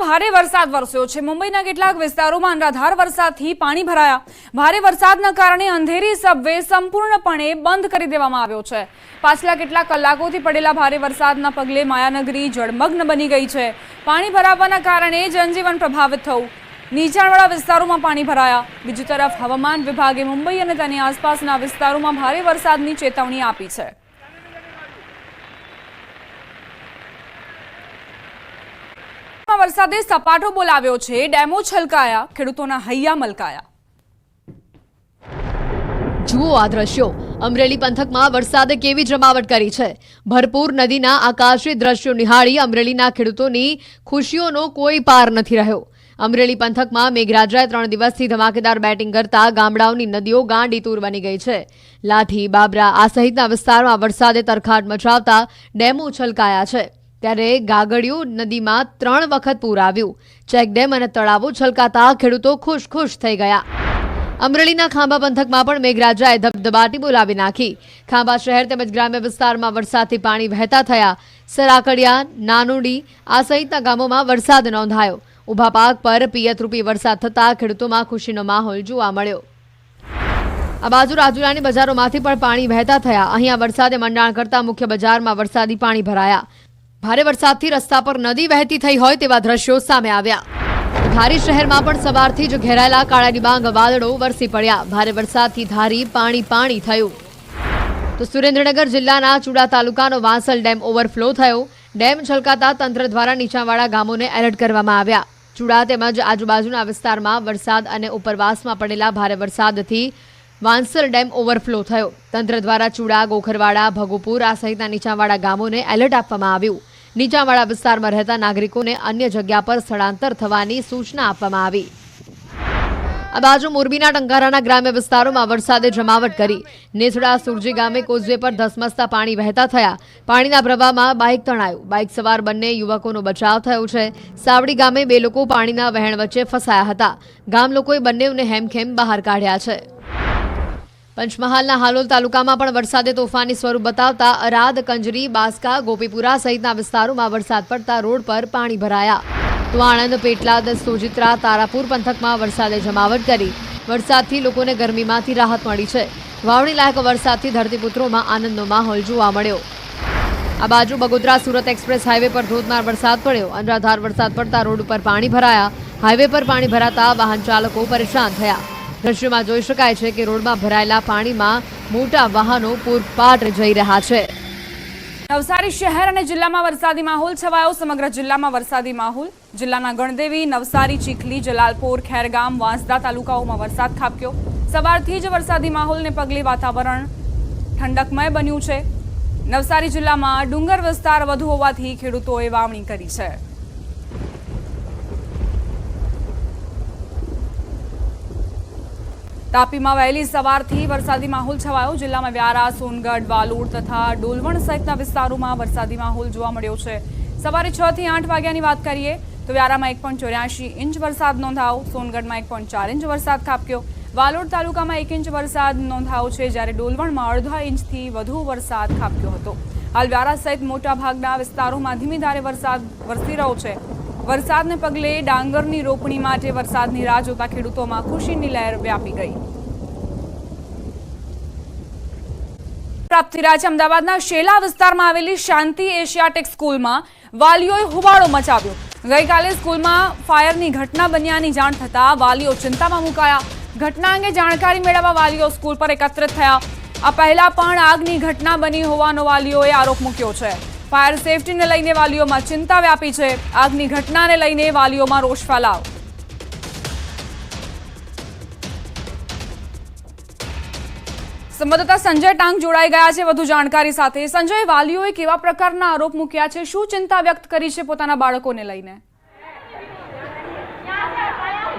ભારે વરસાદ વરસ્યો છે। મુંબઈના કેટલાક વિસ્તારોમાં અનરાધાર વરસાદથી પાણી ભરાયા। ભારે વરસાદના કારણે અંધેરી સબવે સંપૂર્ણપણે બંધ કરી દેવામાં આવ્યો છે। પાછલા કેટલાક કલાકોથી પડેલા ભારે વરસાદના પગલે માયાનગરી જળમગ્ન બની ગઈ છે। પાણી ભરાવાના કારણે જનજીવન પ્રભાવિત થયું। નીચાણવાળા વિસ્તારોમાં પાણી ભરાયા। બીજી તરફ હવામાન વિભાગે મુંબઈ અને તેની આસપાસના વિસ્તારોમાં ભારે વરસાદની ચેતવણી આપી છે। વરસાદે સપાટો બોલાવ્યો છે। ડેમો છલકાયા, ખેડૂતોના હૈયા મલકાયા। જુઓ આ દ્રશ્યો। અમરેલી પંથકમાં વરસાદે કેવી જમાવટ કરી છે। ભરપૂર નદીના આકાશી દ્રશ્યો નિહાળી અમરેલીના ખેડૂતોની ખુશીઓનો કોઈ પાર નથી રહ્યો। અમરેલી પંથકમાં મેઘરાજાએ 3 દિવસથી ધમાકેદાર બેટિંગ કરતા ગામડાઓની નદીઓ ગાંડીતૂર બની ગઈ છે। લાઠી, બાબરા આ સહિતના વિસ્તારમાં વરસાદે તરખાટ મચાવતા ડેમો છલકાયા છે। ત્યારે ગાગડિયો નદીમાં 3 વખત પૂર આવ્યું। ચેકડેમ અને તળાવો છલકાતા ખેડૂતો ખુશ થઈ ગયા। અમરેલીના ખાંભા પંથકમાં પણ મેઘરાજાએ ધબધબાટી બોલાવી નાખી। ખાંભા શહેર તેમજ ગ્રામ્ય વિસ્તારમાં વરસાદથી પાણી વહેતા થયા। સરાકડિયા, નાનોડી આ સહિતના ગામોમાં વરસાદ નોંધાયો। ઊભા પાક પર પિયતરૂપી વરસાદ થતા ખેડૂતોમાં ખુશીનો માહોલ જોવા મળ્યો। આ બાજુ રાજુલાની બજારોમાંથી પણ પાણી વહેતા થયા। અહીંયા વરસાદે મંડાણ કરતા મુખ્ય બજારમાં વરસાદી પાણી ભરાયા। ભારે વરસાદથી રસ્તા પર નદી વહેતી થઈ હોય તેવા દ્રશ્યો સામે આવ્યા। ધારી શહેરમાં પણ સવારથી જ ઘેરાયેલા કાળા ડિબાંગ વાદળો વરસી પડ્યા। ભારે વરસાદથી ધારી પાણી થયું। તો સુરેન્દ્રનગર જિલ્લાના ચુડા તાલુકાનો વાંસલ ડેમ ઓવરફ્લો થયો। ડેમ છલકાતા તંત્ર દ્વારા નીચાણવાળા ગામોને એલર્ટ કરવામાં આવ્યા। ચુડા તેમજ આજુબાજુના વિસ્તારમાં વરસાદ અને ઉપરવાસમાં પડેલા ભારે વરસાદથી વાંસલ ડેમ ઓવરફ્લો થયો। તંત્ર દ્વારા ચુડા, ગોખરવાડા, ભગુપુર આ સહિતના નીચાણવાળા ગામોને એલર્ટ આપવામાં આવ્યું। નીચાણવાળા વિસ્તારમાં રહેતા નાગરિકોને અન્ય જગ્યા પર સ્થળાંતર થવાની સૂચના આપવામાં આવી। આ બાજુ મોરબીના ટંકારાના ગ્રામ્ય વિસ્તારોમાં વરસાદે જમાવટ કરી। નેસડા સુરજી ગામે કોઝવે પર ધસમસતા પાણી વહેતા થયા। પાણીના પ્રવાહમાં બાઇક તણાયું। બાઇક સવાર બંને યુવકોનો બચાવ થયો છે। સાવડી ગામે 2 લોકો પાણીના વહેણ વચ્ચે ફસાયા હતા। ગામ લોકોએ બંનેઓને હેમખેમ બહાર કાઢ્યા છે। પંચમહાલના હાલોલ તાલુકામાં પણ વરસાદે તોફાની સ્વરૂપ બતાવતા અરાદ, કંજરી, બાસ્કા, ગોપીપુરા સહિતના વિસ્તારોમાં વરસાદ પડતા રોડ પર પાણી ભરાયા। તો આણંદ, પેટલાદ, સોજિત્રા, તારાપુર પંથકમાં વરસાદે જમાવટ કરી। વરસાદથી લોકોને ગરમીમાંથી રાહત મળી છે। વાવણી લાયક વરસાદથી ધરતીપુત્રોમાં આનંદનો માહોલ જોવા મળ્યો। આ બાજુ બગોદરા સુરત એક્સપ્રેસ હાઈવે પર ધોધમાર વરસાદ પડ્યો। અનરાધાર વરસાદ પડતા રોડ ઉપર પાણી ભરાયા। હાઈવે પર પાણી ભરાતા વાહન ચાલકો પરેશાન થયા। દ્રશ્યમાં જોઈ શકાય છે કે રોડમાં ભરાયેલા પાણીમાં મોટા વાહનો પૂરપાટ જઈ રહ્યા છે। નવસારી શહેર અને જિલ્લામાં વરસાદી માહોલ છવાયો। સમગ્ર જિલ્લામાં વરસાદી માહોલ। જિલ્લાના ગણદેવી, નવસારી, ચીખલી, જલાલપોર, ખેરગામ, વાંસદા તાલુકાઓમાં વરસાદ ખાબક્યો। સવારથી જ વરસાદી માહોલને પગલે વાતાવરણ ઠંડકમય બન્યું છે। નવસારી જિલ્લામાં ડુંગર વિસ્તાર વધુ હોવાથી ખેડૂતોએ વાવણી કરી છે। તાપીમાં વહેલી સવારથી વરસાદી માહોલ છવાયો। જિલ્લામાં વ્યારા, સોનગઢ, વાલોડ તથા ડોલવણ સહિતના વિસ્તારોમાં વરસાદી માહોલ જોવા મળ્યો છે। સવારે 6 થી 8 વાગ્યાની વાત કરીએ તો વ્યારામાં 1.84 ઇંચ વરસાદ નોંધાયો। સોનગઢમાં 1.4 ઇંચ વરસાદ ખાબક્યો। વાલોડ તાલુકામાં 1 ઇંચ વરસાદ નોંધાયો છે, જ્યારે ડોલવણમાં અડધા ઇંચથી વધુ વરસાદ ખાબક્યો હતો। હાલ વ્યારા સહિત મોટાભાગના વિસ્તારોમાં ધીમી ધારે વરસાદ વરસી રહ્યો છે। વરસાદને પગલે ડાંગરની રોપણી માટે વરસાદની રાહ જોતા ખેડૂતોમાં ખુશીની લહેર વ્યાપી ગઈ। પ્રાપ્ત થઈ રહ્યા છે અમદાવાદના શેલા વિસ્તારમાં આવેલી શાંતિ એશિયાટિક સ્કૂલમાં વાલીઓએ હોબાળો મચાવ્યો। ગઈકાલે સ્કૂલમાં ફાયરની ઘટના બન્યાની જાણ થતા વાલીઓ ચિંતામાં મુકાયા। ઘટના અંગે જાણકારી મેળવવા વાલીઓ સ્કૂલ પર એકત્રિત થયા। આ પહેલા પણ આગની ઘટના બની હોવાનો વાલીઓએ આરોપ મૂક્યો છે। ફાયર સેફટીને લઈને વાલીઓમાં ચિંતા વ્યાપી છે। આગની ઘટનાને લઈને વાલીઓમાં રોષ ફેલાયો। સંવાદદાતા સંજય ટાંગ જોડાઈ ગયા છે વધુ જાણકારી સાથે। સંજય, વાલીઓએ કેવા પ્રકારના આરોપ મૂક્યા છે, શું ચિંતા વ્યક્ત કરી છે પોતાના બાળકોને લઈને?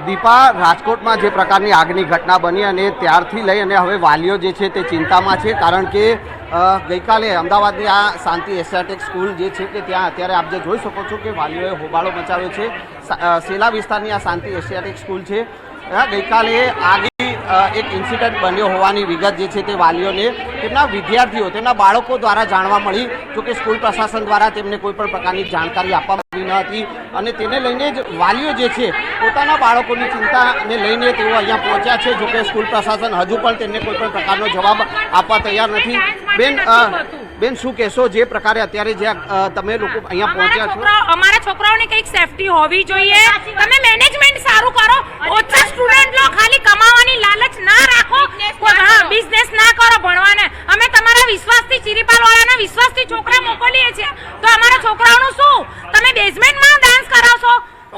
દીપા, રાજકોટમાં જે પ્રકારની આગની ઘટના બની અને ત્યારથી લઈ અને હવે વાલીઓ જે છે તે ચિંતામાં છે। કારણ કે ગઈકાલે અમદાવાદની આ શાંતિ એશિયાટિક સ્કૂલ જે છે કે ત્યાં અત્યારે આપ જે જોઈ શકો છો કે વાલીઓએ હોબાળો મચાવ્યો છે। શેલા વિસ્તારની આ શાંતિ એશિયાટિક સ્કૂલ છે। ગઈકાલે આગી એક ઇન્સિડન્ટ બન્યો હોવાની વિગત જે છે તે વાલીઓને તેમના વિદ્યાર્થીઓ તેમના બાળકો દ્વારા જાણવા મળી। જો કે સ્કૂલ પ્રશાસન દ્વારા તેમને કોઈ પણ પ્રકારની જાણકારી આપવામાં આવી ન હતી અને તેને લઈને જ વાલીઓ જે છે પોતાના બાળકોની ચિંતાને લઈને તેઓ અહીંયા પહોંચ્યા છે. જોકે સ્કૂલ પ્રશાસન હજુ પણ તેમને કોઈ પણ પ્રકારનો જવાબ આપવા તૈયાર નથી. બેન શું કહેશો જે પ્રકારે અત્યારે જે તમે લોકો અહીંયા પહોંચ્યા છો? અમારા છોકરાઓની કંઈક સેફટી હોવી જોઈએ. તમે મેનેજમેન્ટ સારું કરો. ઓછા સ્ટુડન્ટ લો, ખાલી કમાવાની લાલચ ના રાખો. બિઝનેસ ના કરો ભણવાને. અમે તમારા વિશ્વાસથી ચીરીપાલ વાળાના વિશ્વાસથી છોકરા મોકલીએ છીએ, તો અમારા છોકરાઓનું શું? તમે બેઝમેન્ટમાં ડાન્સ કરાવશો.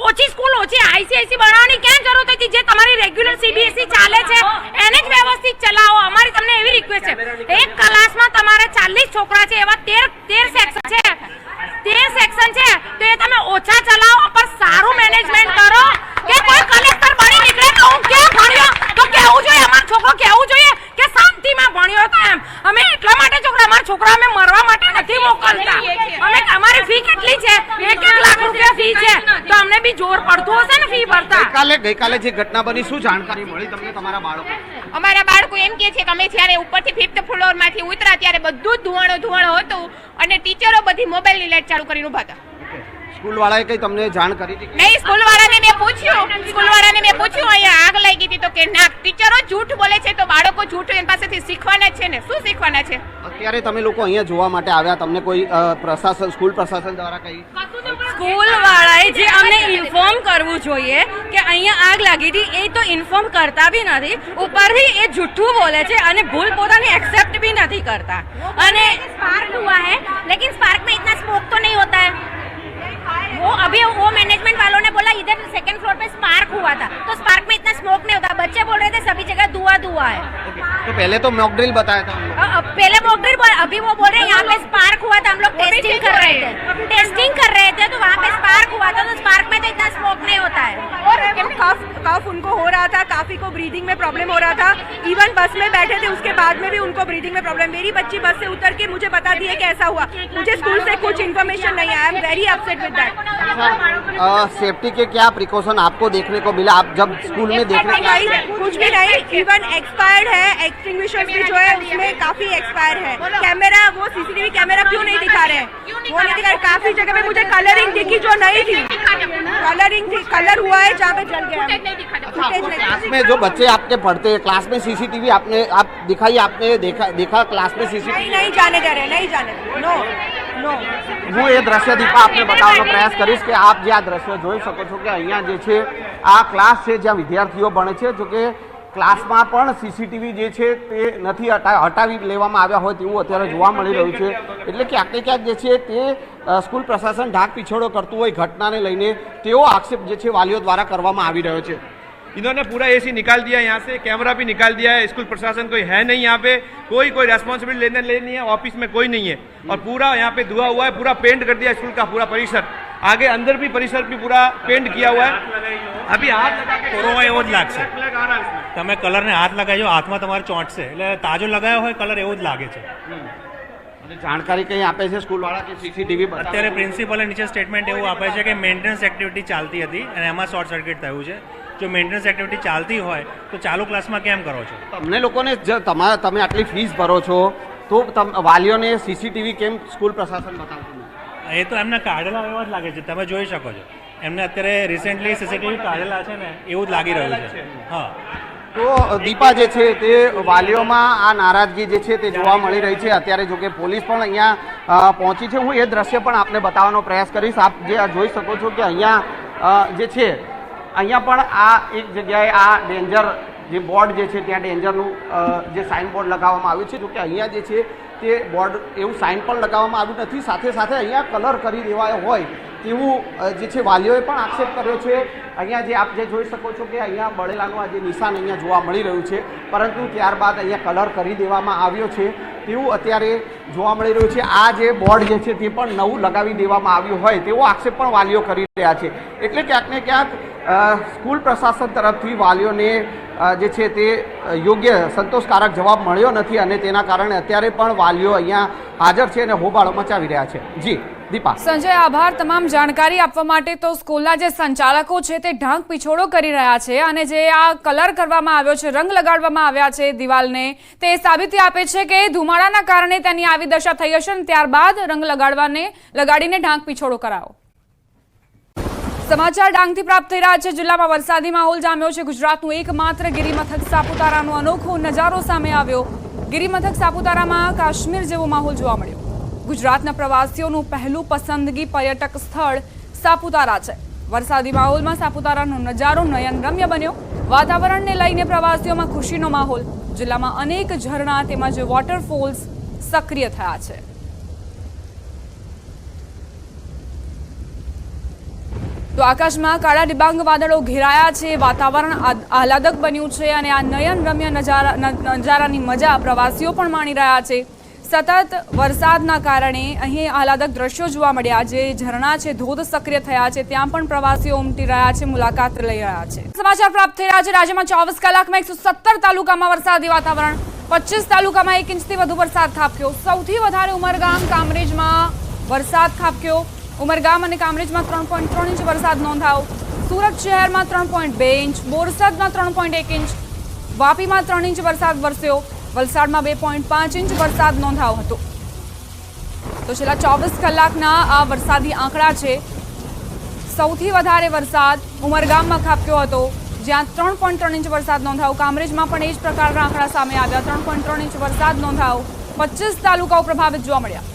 ઓછી સ્કૂલ ઓછી આઈસીઆઈસી બનાવવાની ક્યાં જરૂર હતી? જે તમારી રેગ્યુલર સીબીએસઈ ચાલે છે એને જ વ્યવસ્થિત ચલાવો. અમારી તમને એવી રિક્વેસ્ટ છે. એક ક્લાસમાં તમારે 40 છોકરા છે, એવા 13 સેક્શન છે. 13 સેક્શન છે તો એ તમે ઓછા ચલાવો, પણ સારું મેનેજમેન્ટ કરો. કે કોઈ કલેક્ટર બની નીકળે તો હું ક્યાં ભણ્યો તો કેવું જોઈએ? અમારો છોકરો કેવું જોઈએ કે શાંતિમાં ભણ્યો તો એમ. અમે એટલા માટે અમારા છોકરા અમે મરવા માટે નથી મોકલતા. અમે અમારી ફી કેટલી છે? 1 લાખ રૂપિયા ફી છે, તો અમને બી જોર પડતું હશે ને ફી ભરતા. ગઈકાલે જે ઘટના બની, શું જાણકારી મળી તમને તમારા બાળકો? અમારા બાળકો એમ કહે છે કે અમે જ્યારે ઉપરથી 5th ફ્લોર માંથી ઉતર્યા ત્યારે બધું જ ધુવાણો હતું અને ટીચરો બધી મોબાઈલની લાઈટ ચાલુ કરીને ઉભા હતા. સ્કૂલ વાળાએ કઈ તમને જાણ કરી હતી? નહીં, સ્કૂલ વાળાને મેં પૂછ્યું અહીંયા આગ લાગી હતી તો કે ના, ટીચરો જૂઠ બોલે છે તો બાળકો જૂઠ એની પાસેથી શીખવાના છે ને. શું શીખવાના છે? અત્યારે તમે લોકો અહીંયા જોવા માટે આવ્યા, તમને કોઈ પ્રશાસન સ્કૂલ પ્રશાસન દ્વારા કઈ? સ્કૂલ વાળાએ જે અમને ઇન્ફોર્મ કરવું જોઈએ કે અહીંયા આગ લાગી હતી, એ તો ઇન્ફોર્મ કરતા બી નથી. ઉપરથી એ જૂઠું બોલે છે અને ભૂલ પોતાની एक्सेप्ट भी नहीं करता. અને स्पार्क हुआ है, लेकिन स्पार्क में इतना स्मोक तो नहीं होता है. वो मैनेजमेंट वालों ने बोला इधर 2nd फ्लोर पे स्पार्क हुआ था, तो स्पार्क में इतना स्मोक नहीं होता. बच्चे बोल रहे थे सभी जगह धुआं है. तो पहले तो मॉक ड्रिल बताया था, पहले मॉक ड्रिल, अभी वो बोल रहे हैं यहाँ पे स्पार्क हुआ था. हम लोग टेस्टिंग कर रहे थे तो वहाँ पे स्पार्क हुआ था. तो स्पार्क में तो इतना स्मोक नहीं होता है. और कफ उनको हो रहा था, काफी को ब्रीदिंग में प्रॉब्लम हो रहा था. इवन बस में बैठे थे उसके बाद में भी उनको ब्रीदिंग में प्रॉब्लम. मेरी बच्ची बस से उतर के मुझे बता दी है कि ऐसा हुआ. मुझे स्कूल से कुछ इन्फॉर्मेशन नहीं आया. I am very upset with that. Safety के क्या प्रिकॉशन आपको देखने को मिला? आप जब स्कूल में देखने कुछ भी नहीं. इवन एक्सपायर्ड है. एक्सटिंग्विशर भी जो है उसमें काफी एक्सपायर है. कैमरा, वो सीसीटीवी कैमरा क्यों नहीं दिखा रहे? वो नहीं दिखा रहे. काफी जगह पे मुझे कलरिंग दिखी जो नहीं थी. कलरिंग थी, कलर हुआ है जहाँ पे जल गया. क्लास में जो बच्चे आपके पढ़ते हैं, क्लास में सीसीटीवी आप दिखाई, आपने देखा क्लास में सीसीटीवी? नहीं जाने दे रहे, नहीं जाने दे. नो. હું એ દ્રશ્ય દીપા આપને બતાવવાનો પ્રયાસ કરીશ કે આપ જે આ દ્રશ્ય જોઈ શકો છો કે અહીંયા જે છે આ ક્લાસ છે જ્યાં વિદ્યાર્થીઓ ભણે છે. જો કે ક્લાસમાં પણ સીસીટીવી જે છે તે નથી હટાવી લેવામાં આવ્યા હોય તેવું અત્યારે જોવા મળી રહ્યું છે. એટલે ક્યાંક ને ક્યાંક જે છે તે સ્કૂલ પ્રશાસન ઢાક પીછોડો કરતું હોય ઘટનાને લઈને તેવો આક્ષેપ જે છે વાલીઓ દ્વારા કરવામાં આવી રહ્યો છે. इन्होंने पूरा एसी निकाल दिया, यहाँ से कैमरा भी निकाल दिया है. स्कूल प्रशासन कोई है नहीं यहाँ पे, कोई रेस्पॉन्सिबिलिटी लेने नहीं है. ऑफिस में कोई नहीं है और पूरा यहाँ पे धुआं हुआ है. पूरा पेंट कर दिया स्कूल का पूरा परिसर. आगे अंदर भी परिसर भी पूरा पेंट किया हुआ है. अभी हाथ કોરોના એવો જ લાગશે. તમે કલરને હાથ લગાવજો, હાથમાં તમારે ચોંટશે એટલે તાજો લગાવ્યો હોય કલર એવો જ લાગે છે. જાણકારી કઈ આપે છે સ્કૂલ વાળા કે સીસીટીવી? અત્યારે પ્રિન્સિપલે નીચે સ્ટેટમેન્ટ એવું આપે છે કે મેન્ટેનન્સ એક્ટિવિટી ચાલતી હતી અને એમાં શોર્ટ સર્કિટ થયું છે. જો મેન્ટેનન્સ એક્ટિવિટી ચાલતી હોય તો ચાલુ ક્લાસમાં કેમ કરો છો? તમને લોકોને તમે આટલી ફીસ ભરો છો તો વાલીઓને સીસીટીવી કેમ સ્કૂલ પ્રશાસન બતાવતું? એ તો એમને કાઢેલા એવા જ લાગે છે, તમે જોઈ શકો છો. એમને અત્યારે રિસેન્ટલી સીસીટીવી કાઢેલા છે ને એવું જ લાગી રહ્યું છે. હા, તો દીપા જે છે તે વાલીઓમાં આ નારાજગી જે છે તે જોવા મળી રહી છે. અત્યારે જો કે પોલીસ પણ અહીંયા પહોંચી છે. હું એ દ્રશ્ય પણ આપને બતાવવાનો પ્રયાસ કરીશ. આપ જે જોઈ શકો છો કે અહીંયા જે છે અહીંયા પણ આ એક જગ્યાએ આ ડેન્જર જે બોર્ડ જે છે ત્યાં ડેન્જરનું જે સાઇન બોર્ડ લગાવવામાં આવ્યું છે. જો કે અહીંયા જે છે તે બોર્ડ એવું સાઇન પણ લગાવવામાં આવ્યું નથી. સાથે સાથે અહીંયા કલર કરી દેવાયો હોય તેવું જે છે વાલીઓએ પણ આક્ષેપ કર્યો છે. અહીંયા જે આપ જે જોઈ શકો છો કે અહીંયા બળેલાનું આ જે નિશાન અહીંયા જોવા મળી રહ્યું છે, પરંતુ ત્યારબાદ અહીંયા કલર કરી દેવામાં આવ્યો છે તેવું અત્યારે જોવા મળી રહ્યું છે. આ જે બોર્ડ જે છે તે પણ નવું લગાવી દેવામાં આવ્યું હોય તેવો આક્ષેપ પણ વાલીઓ કરી રહ્યા છે. એટલે ક્યાંક ને ક્યાંક સ્કૂલ પ્રશાસન તરફથી વાલીઓને જે છે તે યોગ્ય સંતોષકારક જવાબ મળ્યો નથી અને તેના કારણે અત્યારે પણ વાલીઓ અહીંયા હાજર છે અને હોબાળો મચાવી રહ્યા છે. જી દીપા. સંજય, આભાર તમામ જાણકારી આપવા માટે. તો સ્કૂલના જે સંચાલકો છે તે ઢાંક પીછોડો કરી રહ્યા છે અને જે આ કલર કરવામાં આવ્યો છે, રંગ લગાડવામાં આવ્યા છે દિવાલને, તે સાબિતી આપે છે કે ધુમાડાના કારણે તેની આવી દશા થઈ હશે અને ત્યારબાદ રંગ લગાડીને ઢાંક પીછોડો કરાવો. સમાચાર ડાંગથી પ્રાપ્ત થઈ રહ્યા છે. જિલ્લામાં વરસાદી માહોલ જામ્યો છે. ગુજરાતનું એકમાત્ર ગિરિમથક સાપુતારાનો અનોખો નજારો સામે આવ્યો. ગિરિમથક સાપુતારામાં કાશ્મીર જેવો માહોલ જોવા મળ્યો. ગુજરાતના પ્રવાસીઓનું પહેલું પસંદગી પર્યટક સ્થળ સાપુતારા છે. વરસાદી માહોલમાં સાપુતારાનો નજારો નયનરમ્ય બન્યો. વાતાવરણને લઈને પ્રવાસીઓમાં ખુશીનો માહોલ. જિલ્લામાં અનેક ઝરણા તેમજ વોટરફોલ્સ સક્રિય થયા છે. તો આકાશમાં કાળા ડિબાંગ વાદળો ઘેરાયા છે. વાતાવરણ આહલાદક બન્યું છે અને આ નયનરમ્ય નજારાની મજા પ્રવાસીઓ પણ માણી રહ્યા છે. સતત વરસાદના કારણે અહીં આહલાદક દ્રશ્યો જોવા મળ્યા. જે ઝરણા છે, ધોધ સક્રિય થયા છે, ત્યાં પણ પ્રવાસીઓ ઉમટી રહ્યા છે, મુલાકાત લઈ રહ્યા છે. સમાચાર પ્રાપ્ત થઈ રહ્યા છે. રાજ્યમાં 24 કલાકમાં 117 તાલુકામાં વરસાદી વાતાવરણ. 25 તાલુકામાં 1 ઇંચથી વધુ વરસાદ ખાબક્યો. સૌથી વધારે ઉમરગામ કામરેજમાં વરસાદ ખાબક્યો. ઉમરગામ અને કામરેજમાં 3.3 ઇંચ વરસાદ નોંધાયો. સુરત શહેરમાં 3.2 ઇંચ, બોરસદમાં 3.1 ઇંચ, વાપીમાં 3 ઇંચ વરસાદ વરસ્યો. વલસાડમાં 2.5 ઇંચ વરસાદ નોંધાયો હતો. તો છેલ્લા 24 કલાકના આ વરસાદી આંકડા છે. સૌથી વધારે વરસાદ ઉમરગામમાં ખાબક્યો હતો, જ્યાં 3.3 ઇંચ વરસાદ નોંધાયો. કામરેજમાં પણ એ જ પ્રકારના આંકડા સામે આવ્યા. 3.3 ઇંચ વરસાદ નોંધાયો. 25 તાલુકાઓ પ્રભાવિત જોવા મળ્યા.